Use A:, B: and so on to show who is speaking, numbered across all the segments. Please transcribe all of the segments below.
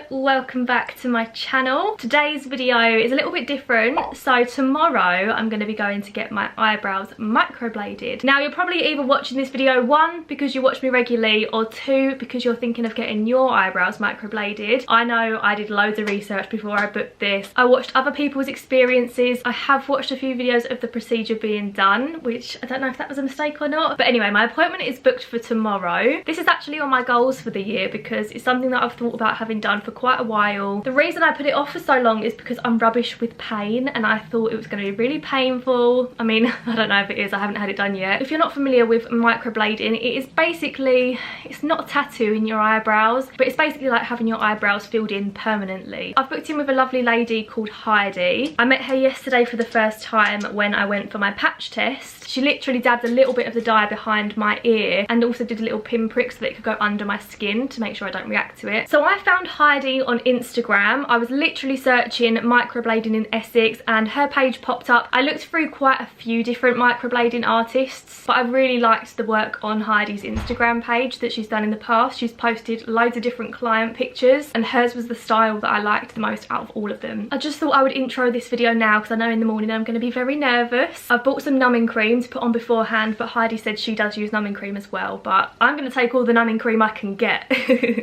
A: welcome back to my channel. Today's video is a little bit different. So tomorrow I'm going to be going to get my eyebrows microbladed. Now you're probably either watching this video, one, because you watch me regularly, or two, because you're thinking of getting your eyebrows microbladed. I know I did loads of research before I booked this. I watched other people's experiences. I have watched a few videos of the procedure being done, which I don't know if that was a mistake or not. But anyway, my appointment is booked for tomorrow. This is actually on my goals for the year because it's something that I've thought about having done for quite a while. The reason I put it off for so long is because I'm rubbish with pain, and I thought it was going to be really painful. I mean, I don't know if it is, I haven't had it done yet. If you're not familiar with microblading, it is basically, it's not a tattoo in your eyebrows, but it's basically like having your eyebrows filled in permanently. I've booked in with a lovely lady called Heidi. I met her yesterday for the first time when I went for my patch test. She literally dabbed a little bit of the dye behind my ear and also did a little pinprick so that it could go under my skin to make sure I don't react to it. So I found Heidi on Instagram. I was literally searching microblading in Essex and her page popped up. I looked through quite a few different microblading artists, but I really liked the work on Heidi's Instagram page that she's done in the past. She's posted loads of different client pictures and hers was the style that I liked the most out of all of them. I just thought I would intro this video now because I know in the morning I'm going to be very nervous. I've bought some numbing cream to put on beforehand, but Heidi said she does use numbing cream as well, but I'm going to take all the numbing cream I can get.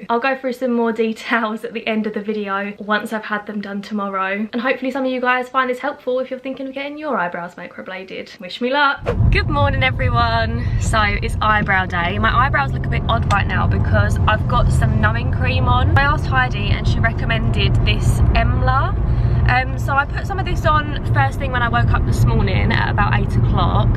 A: I'll go through some more details at the end of the video once I've had them done tomorrow, and hopefully some of you guys find this helpful if you're thinking of getting your eyebrows microbladed. Wish me luck. Good morning everyone. So it's eyebrow day. My eyebrows look a bit odd right now because I've got some numbing cream on. I asked Heidi and she recommended this Emla. So I put some of this on first thing when I woke up this morning at about 8 o'clock,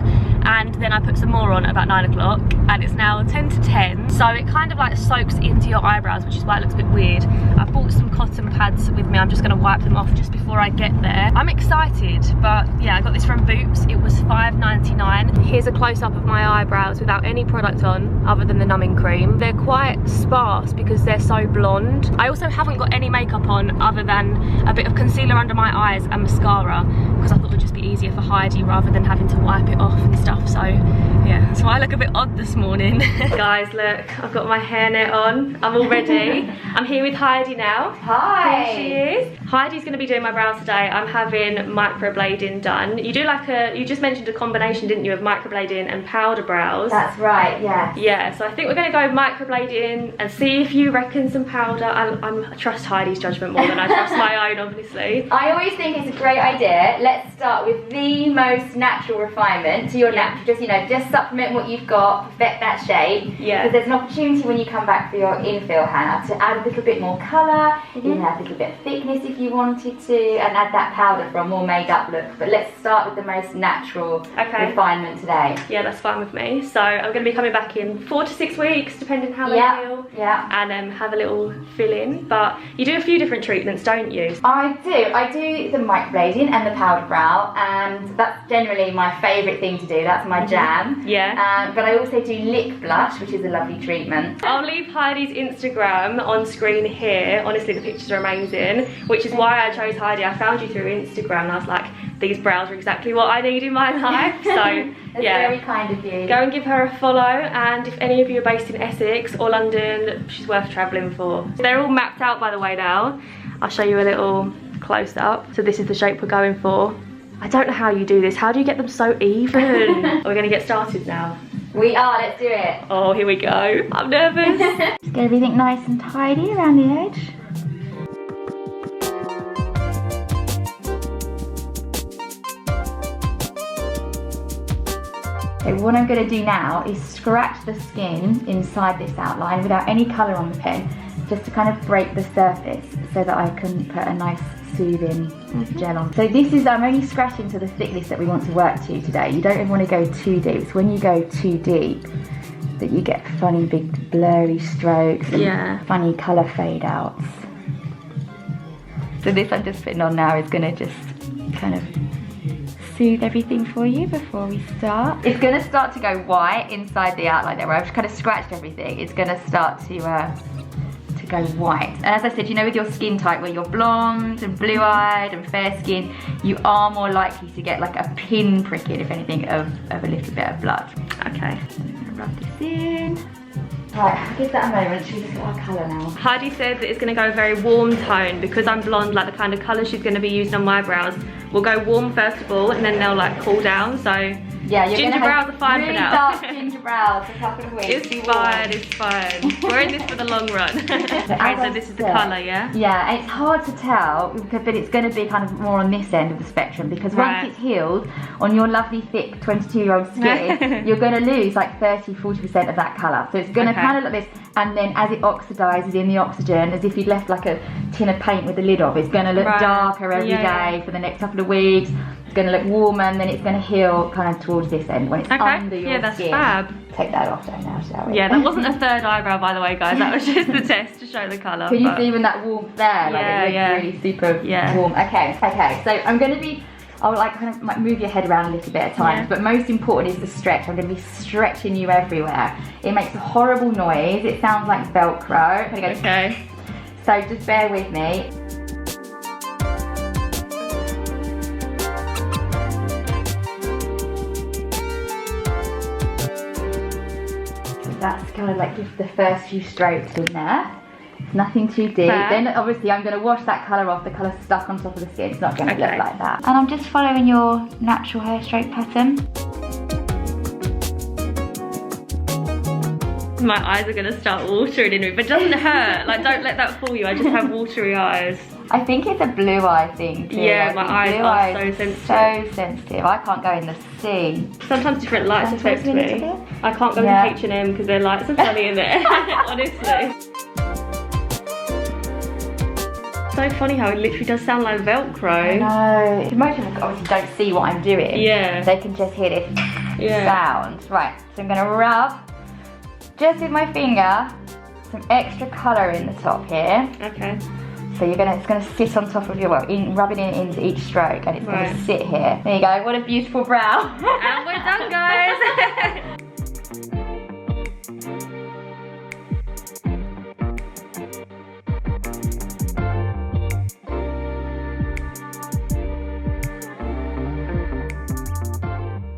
A: and then I put some more on at about 9 o'clock, and it's now 10 to 10, so it kind of like soaks into your eyebrows, which is why it looks a bit weird. I've bought some cotton pads with me. I'm just going to wipe them off just before I get there. I'm excited, but yeah, I got this from Boots. It was $5.99. Here's a close-up of my eyebrows without any product on other than the numbing cream. They're quite sparse because they're so blonde. I also haven't got any makeup on other than a bit of concealer under my eyes and mascara because I thought it would just be easier for Heidi rather than having to wipe it off and stuff. So yeah, so I look a bit odd this morning. Guys, look, I've got my hairnet on. I'm all ready. I'm here with Heidi now.
B: Hi.
A: Here she is. Heidi's going to be doing my brows today. I'm having microblading done. You do like a, you just mentioned a combination, didn't you, of microblading and powder brows?
B: That's right, yeah.
A: Yeah, so I think we're going to go microblading and see if you reckon some powder. I trust Heidi's judgment more than I trust my own, obviously.
B: I always think it's a great idea. Let's start with the most natural refinement to your natural, just, you know, just supplement what you've got, perfect that shape.
A: Yeah.
B: Because there's an opportunity when you come back for your infill hand to add a little bit more colour, you can add a little bit of thickness if you wanted to, and add that powder for a more made up look. But let's start with the most natural refinement today.
A: Yeah, that's fine with me. So I'm going to be coming back in 4 to 6 weeks, depending how they feel.
B: Yeah.
A: And have a little fill in. But you do a few different treatments, don't you?
B: I do the microblading and the powder brow, and that's generally my favourite thing to do. That's my jam.
A: Yeah.
B: But I also do lip blush, which is a lovely treatment.
A: I'll leave Heidi's Instagram on screen here. Honestly, the pictures are amazing, which is why I chose Heidi. I found you through Instagram and I was like, these brows are exactly what I need in my life. So
B: That's
A: yeah,
B: very kind of you.
A: go and give her a follow, and if any of you are based in Essex or London, she's worth travelling for. They're all mapped out by the way now. I'll show you a little close up. So this is the shape we're going for. I don't know how you do this. How do you get them so even? Are we going to get started now?
B: We are, let's do it.
A: Oh, here we go. I'm nervous.
B: Just get everything nice and tidy around the edge. Okay, what I'm going to do now is scratch the skin inside this outline without any colour on the pen, just to kind of break the surface so that I can put a nice soothing gel on. So this is, I'm only scratching to the thickness that we want to work to today. You don't even want to go too deep. It's when you go too deep that you get funny big blurry strokes and funny colour fade outs. So this I'm just putting on now is going to just kind of soothe everything for you before we start. It's going to start to go white inside the outline there where I've kind of scratched everything. It's going to start to go white. And as I said, you know, with your skin type where you're blonde and blue-eyed and fair skin, you are more likely to get like a pin pricking, if anything, of a little bit of blood.
A: Okay.
B: So I'm going to rub this in. Right, I'll give that a moment. Should we look at our colour now?
A: Heidi said that it's going to go very warm tone because I'm blonde, like the kind of colour she's going to be using on my brows. We'll go warm first of all and then they'll like cool down. So
B: yeah, you're
A: ginger brows are fine
B: really
A: for now.
B: Dark ginger brows for a couple of weeks.
A: It's fine, it's fine. We're in this for the long run. Okay, so this is the colour, yeah?
B: Yeah, and it's hard to tell, but it's going to be kind of more on this end of the spectrum because once it's healed on your lovely thick 22-year-old skin, you're going to lose like 30-40% of that colour. So it's going to kind of look like this, and then as it oxidises in the oxygen, as if you'd left like a tin of paint with the lid off, it's going to look darker every day for the next couple of weeks. It's going to look warmer, and then it's going to heal kind of towards this end when it's under your skin.
A: Fab.
B: Take that off now, shall we?
A: Yeah, that wasn't a third eyebrow, by the way, guys. That was just the test to show the colour.
B: Can you see even that warmth there? Like it looks really super warm. Okay, so I'm going to be, I'll like kind of like move your head around a little bit at times, but most important is the stretch. I'm going to be stretching you everywhere. It makes a horrible noise. It sounds like Velcro.
A: Okay.
B: So just bear with me. That's kind of like just the first few strokes in there. It's nothing too deep. Then obviously I'm going to wash that colour off. The colour's stuck on top of the skin. It's not going to look like that. And I'm just following your natural hair stroke pattern.
A: My eyes are going to start watering in me, but it doesn't hurt. Like, don't let that fool you. I just have watery eyes.
B: I think it's a blue eye thing too.
A: Yeah, my eyes are so sensitive.
B: So sensitive. I can't go in the sea.
A: Sometimes different lights affect me. I can't go to H&M because their lights are funny in there. Honestly. So funny how it literally does sound like Velcro.
B: I know. Most people obviously don't see what I'm doing.
A: Yeah.
B: They can just hear this sound. Right, so I'm going to rub, just with my finger, some extra colour in the top here.
A: Okay.
B: So it's going to sit on top of your, rubbing it into each stroke, and it's going to sit here. There you go, what a beautiful brow.
A: And we're done, guys.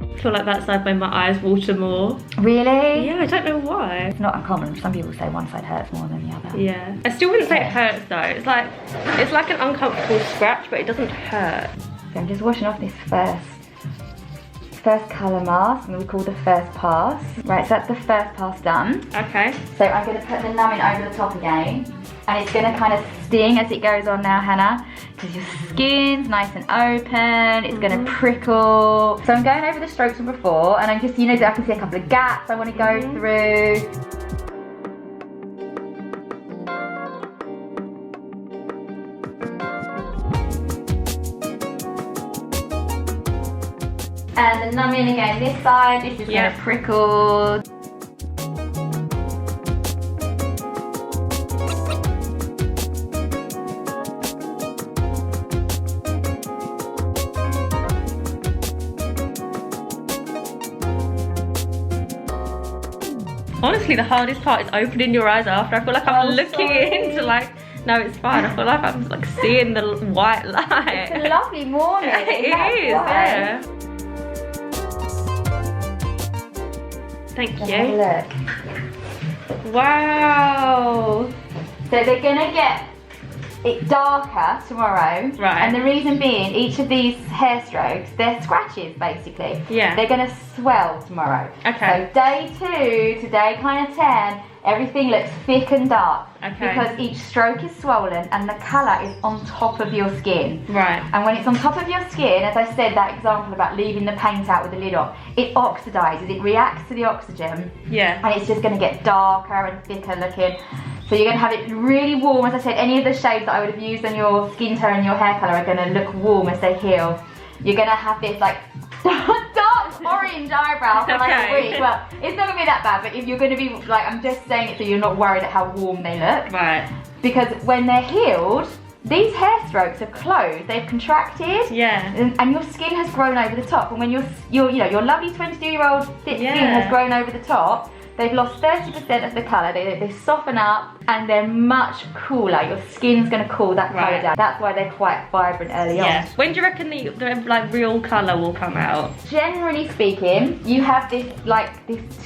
A: I feel like that side made my eyes water more.
B: Really?
A: Yeah, I don't know why.
B: It's not uncommon. Some people say one side hurts more than the other.
A: Yeah. I still wouldn't say it hurts though. It's like an uncomfortable scratch, but it doesn't hurt.
B: So I'm just washing off this first colour mask, and we call the first pass. Right, so that's the first pass done.
A: Okay.
B: So I'm going to put the numbing over the top again. And it's going to kind of sting as it goes on now, Hannah, because your skin's nice and open, it's going to prickle. So I'm going over the strokes from before, and I'm just, I can see a couple of gaps I want to go through. And the numbing again this side, this is going to prickle.
A: Honestly, the hardest part is opening your eyes after. I feel like I'm looking into no, it's fine. I feel like I'm like seeing the white light.
B: It's a lovely morning.
A: It is, yeah. Thank you.
B: Have a look.
A: Wow.
B: So they're gonna get it darker tomorrow.
A: Right.
B: And the reason being, each of these hair strokes, they're scratches basically.
A: Yeah.
B: They're gonna swell tomorrow.
A: Okay.
B: So day 2 to day kind of 10, everything looks thick and dark.
A: Okay.
B: Because each stroke is swollen and the colour is on top of your skin.
A: Right.
B: And when it's on top of your skin, as I said, that example about leaving the paint out with the lid off, it oxidises, it reacts to the oxygen.
A: Yeah.
B: And it's just going to get darker and thicker looking. So you're going to have it really warm. As I said, any of the shades that I would have used on your skin tone and your hair colour are going to look warm as they heal. You're going to have this like dark orange eyebrow for like a week. Well, it's not going to be that bad, but if you're going to be like, I'm just saying it so you're not worried at how warm they look.
A: Right.
B: Because when they're healed, these hair strokes have closed, they've contracted.
A: Yeah.
B: And your skin has grown over the top. And when your lovely 22-year-old thick skin has grown over the top, they've lost 30% of the colour. They soften up and they're much cooler. Your skin's going to cool that colour down. That's why they're quite vibrant early on.
A: When do you reckon the like real colour will come out?
B: Generally speaking, you have this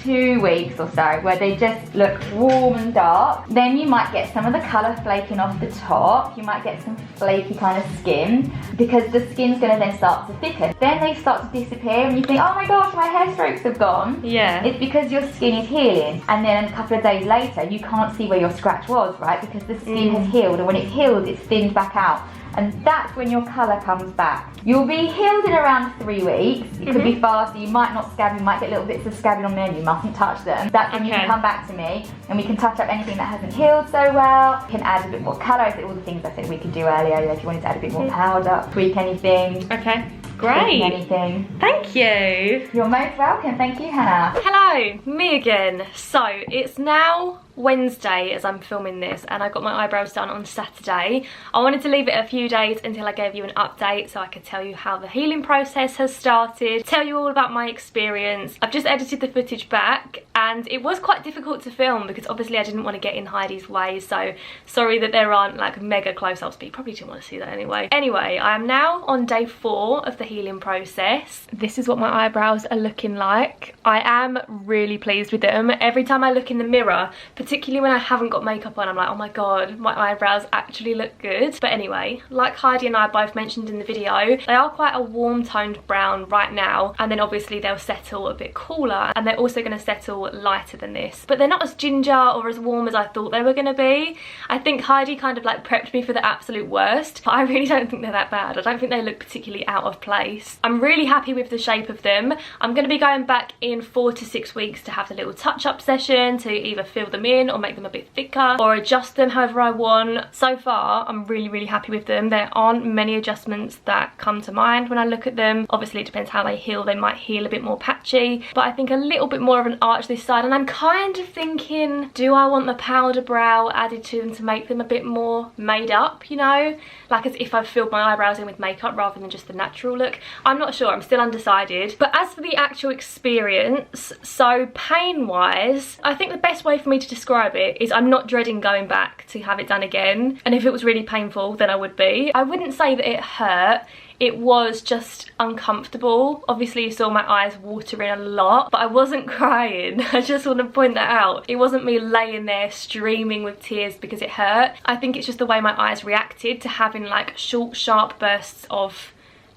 B: 2 weeks or so where they just look warm and dark. Then you might get some of the colour flaking off the top. You might get some flaky kind of skin because the skin's going to then start to thicken. Then they start to disappear and you think, oh my gosh, my hair strokes have gone.
A: Yeah.
B: It's because your skin is healing, and then a couple of days later you can't see where your scratch was, right? Because the skin has healed, and when it's healed it's thinned back out. And that's when your colour comes back. You'll be healed in around 3 weeks. It could be faster, you might not scab, you might get little bits of scabbing on there and you mustn't touch them. That's when you can come back to me and we can touch up anything that hasn't healed so well. We can add a bit more colour, all the things I said we could do earlier. If you wanted to add a bit more powder, tweak anything.
A: Okay. Great.
B: Anything.
A: Thank you.
B: You're most welcome. Thank you, Hannah.
A: Hello, me again. So it's now Wednesday as I'm filming this, and I got my eyebrows done on Saturday. I wanted to leave it a few days until I gave you an update so I could tell you how the healing process has started, tell you all about my experience. I've just edited the footage back and it was quite difficult to film because obviously I didn't want to get in Heidi's way, so sorry that there aren't like mega close-ups, but you probably didn't want to see that anyway. Anyway, I am now on day 4 of the healing process. This is what my eyebrows are looking like. I am really pleased with them. Every time I look in the mirror, particularly when I haven't got makeup on, I'm like, oh my god, my eyebrows actually look good. But anyway, like Heidi and I both mentioned in the video, they are quite a warm toned brown right now, and then obviously they'll settle a bit cooler, and they're also going to settle lighter than this. But they're not as ginger or as warm as I thought they were going to be. I think Heidi kind of like prepped me for the absolute worst, but I really don't think they're that bad. I don't think they look particularly out of place. I'm really happy with the shape of them. I'm going to be going back in 4 to 6 weeks to have the little touch-up session to either fill them in or make them a bit thicker or adjust them however I want. So far I'm really happy with them. There aren't many adjustments that come to mind when I look at them. Obviously it depends how they heal. They might heal a bit more patchy, but I think a little bit more of an arch this side, and I'm kind of thinking, do I want the powder brow added to them to make them a bit more made up, you know, like as if I've filled my eyebrows in with makeup rather than just the natural look. I'm not sure, I'm still undecided. But as for the actual experience, so pain wise, I think the best way for me to describe it is I'm not dreading going back to have it done again, and if it was really painful then I would be. I wouldn't say that it hurt, it was just uncomfortable. Obviously you saw my eyes watering a lot, but I wasn't crying. I just want to point that out. It wasn't me laying there streaming with tears because it hurt. I think it's just the way my eyes reacted to having like short, sharp bursts of,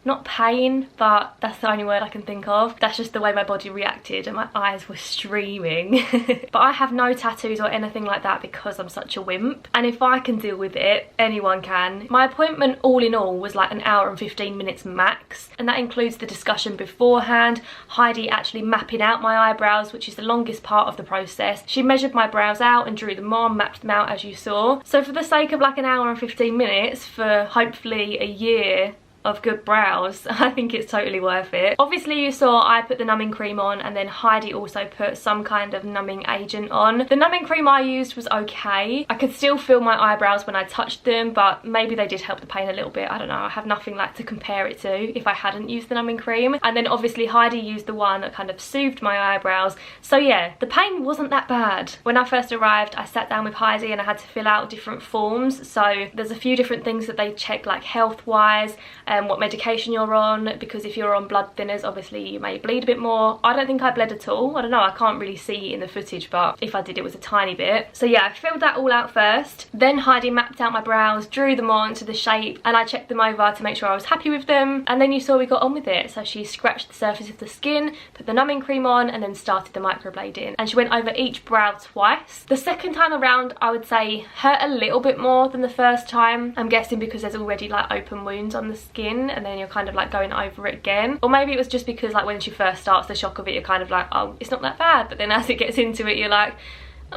A: not pain, but that's the only word I can think of. That's just the way my body reacted and my eyes were streaming. But I have no tattoos or anything like that because I'm such a wimp. And if I can deal with it, anyone can. My appointment all in all was like 1 hour and 15 minutes max. And that includes the discussion beforehand, Heidi actually mapping out my eyebrows, which is the longest part of the process. She measured my brows out and drew them on, mapped them out as you saw. So for the sake of like 1 hour and 15 minutes for hopefully a year of good brows, I think it's totally worth it. Obviously you saw I put the numbing cream on, and then Heidi also put some kind of numbing agent on. The numbing cream I used was okay. I could still feel my eyebrows when I touched them, but maybe they did help the pain a little bit. I don't know, I have nothing like to compare it to if I hadn't used the numbing cream. And then obviously Heidi used the one that kind of soothed my eyebrows. So yeah, the pain wasn't that bad. When I first arrived, I sat down with Heidi and I had to fill out different forms. So there's a few different things that they check, like health wise, what medication you're on, because if you're on blood thinners obviously you may bleed a bit more. I don't think I bled at all. I don't know, I can't really see in the footage, but if I did it was a tiny bit. So yeah, I filled that all out first. Then Heidi mapped out my brows, drew them on to the shape, and I checked them over to make sure I was happy with them. And then you saw we got on with it. So she scratched the surface of the skin, put the numbing cream on, and then started the microblading. And she went over each brow twice. The second time around I would say hurt a little bit more than the first time. I'm guessing because there's already like open wounds on the skin, and then you're kind of like going over it again. Or maybe it was just because like when she first starts, the shock of it, you're kind of like, oh, it's not that bad. But then as it gets into it, you're like,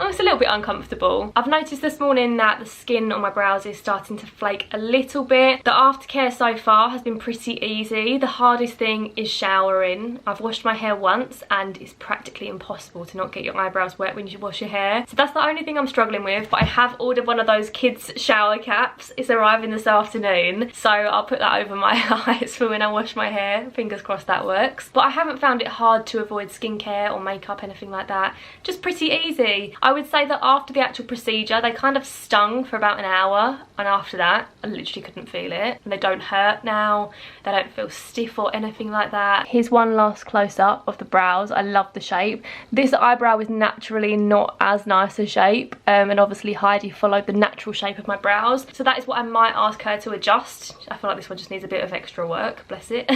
A: it's a little bit uncomfortable. I've noticed this morning that the skin on my brows is starting to flake a little bit. The aftercare so far has been pretty easy. The hardest thing is showering. I've washed my hair once and it's practically impossible to not get your eyebrows wet when you wash your hair. So that's the only thing I'm struggling with, but I have ordered one of those kids shower caps. It's arriving this afternoon, so I'll put that over my eyes for when I wash my hair. Fingers crossed that works. But I haven't found it hard to avoid skincare or makeup, anything like that. Just pretty easy. I would say that after the actual procedure, they kind of stung for about an hour, and after that I literally couldn't feel it. And they don't hurt now, they don't feel stiff or anything like that. Here's one last close-up of the brows. I love the shape. This eyebrow is naturally not as nice a shape, and obviously Heidi followed the natural shape of my brows, so that is what I might ask her to adjust. I feel like this one just needs a bit of extra work, bless it.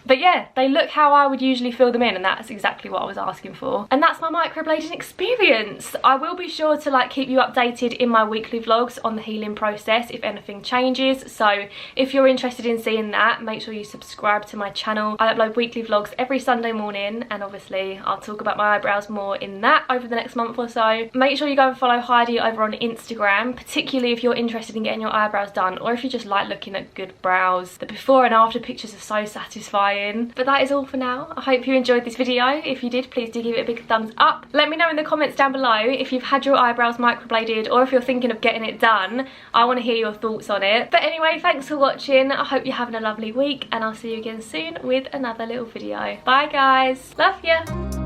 A: But yeah, they look how I would usually fill them in, and that's exactly what I was asking for. And that's my microblading experience. I will be sure to like keep you updated in my weekly vlogs on the healing process if anything changes, so if you're interested in seeing that, make sure you subscribe to my channel. I upload weekly vlogs every Sunday morning, and obviously I'll talk about my eyebrows more in that over the next month or so. Make sure you go and follow Heidi over on Instagram, particularly if you're interested in getting your eyebrows done, or if you just like looking at good brows. The before and after pictures are so satisfying. But that is all for now. I hope you enjoyed this video. If you did, please do give it a big thumbs up. Let me know in the comments down below if you've had your eyebrows microbladed or if you're thinking of getting it done. I want to hear your thoughts on it. But anyway, thanks for watching. I hope you're having a lovely week, and I'll see you again soon with another little video. Bye guys. Love ya.